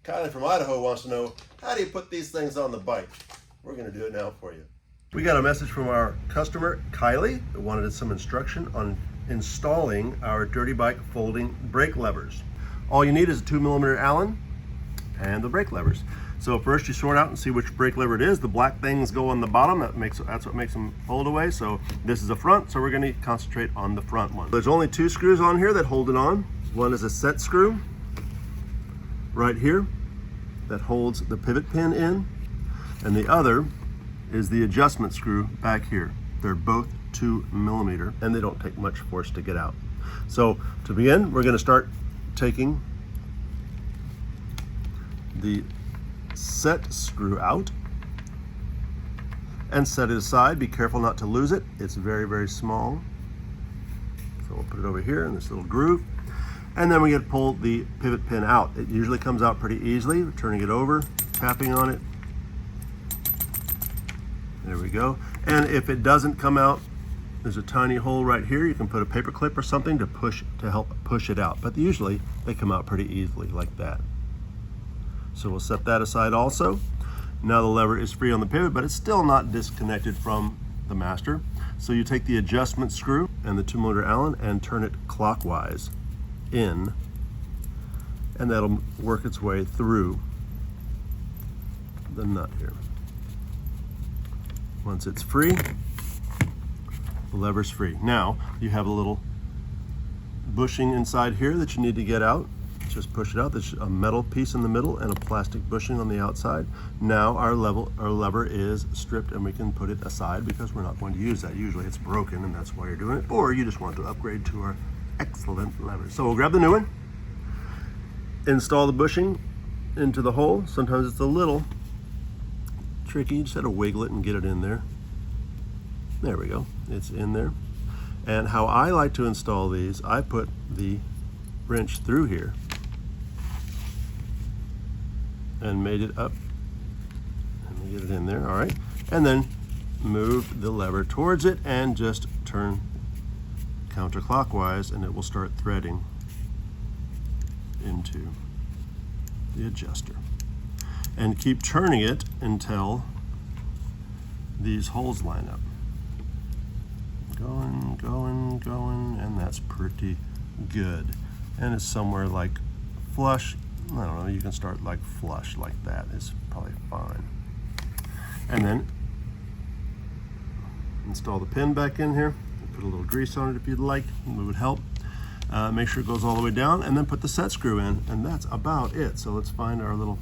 Kylie from Idaho wants to know, how do you put these things on the bike? We're going to do it now for you. We got a message from our customer, Kylie, who wanted some instruction on installing our DirtyBike Folding Brake Levers. All you need is a 2mm Allen and the brake levers. So first you sort out and see which brake lever it is. The black things go on the bottom. That's what makes them fold away. So this is the front, so we're going to concentrate on the front one. There's only 2 screws on here that hold it on. One is a set screw right here that holds the pivot pin in, and the other is the adjustment screw back here. They're both 2mm and they don't take much force to get out. So to begin, we're going to start taking the set screw out and set it aside. Be careful not to lose it. It's very, very small. So we'll put it over here in this little groove. And then we get to pull the pivot pin out. It usually comes out pretty easily. We're turning it over, tapping on it. There we go. And if it doesn't come out, there's a tiny hole right here. You can put a paper clip or something to help push it out. But usually they come out pretty easily like that. So we'll set that aside also. Now the lever is free on the pivot, but it's still not disconnected from the master. So you take the adjustment screw and the 2mm Allen and turn it clockwise in, and that'll work its way through the nut here. Once it's free, the lever's free. Now you have a little bushing inside here that you need to get out. Just push it out. There's a metal piece in the middle and a plastic bushing on the outside. Now our lever is stripped and we can put it aside because we're not going to use that. Usually it's broken and that's why you're doing it, or you just want to upgrade to our excellent lever. So we'll grab the new one, install the bushing into the hole. Sometimes it's a little tricky. You just have to wiggle it and get it in there. There we go. It's in there. And how I like to install these, I put the wrench through here and made it up. Let me get it in there. All right. And then move the lever towards it and just turn counterclockwise, and it will start threading into the adjuster. And keep turning it until these holes line up. Going, going, going, and that's pretty good. And it's somewhere like flush. I don't know, you can start like flush like that is probably fine. And then install the pin back in here. Put a little grease on it if you'd like, it would help. Make sure it goes all the way down, and then put the set screw in, and that's about it. So let's find our little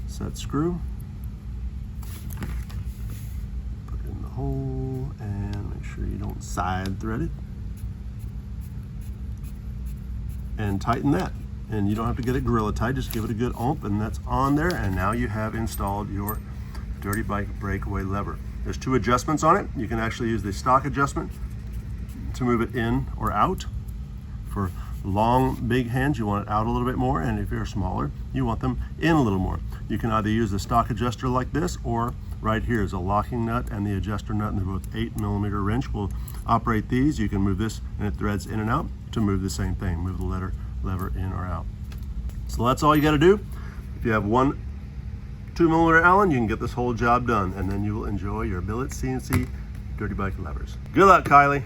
set screw. Put it in the hole, and make sure you don't side thread it. And tighten that. And you don't have to get it gorilla tight, just give it a good oomph, and that's on there. And now you have installed your DirtyBike breakaway lever. There's 2 adjustments on it. You can actually use the stock adjustment to move it in or out. For long, big hands, you want it out a little bit more, and if you're smaller, you want them in a little more. You can either use the stock adjuster like this, or right here is a locking nut and the adjuster nut, and they're both 8mm wrench. We'll operate these. You can move this, and it threads in and out to move the same thing, move the lever in or out. So that's all you got to do. If you have one 2mm Allen, you can get this whole job done, and then you will enjoy your billet CNC DirtyBike levers. Good luck, Kylie.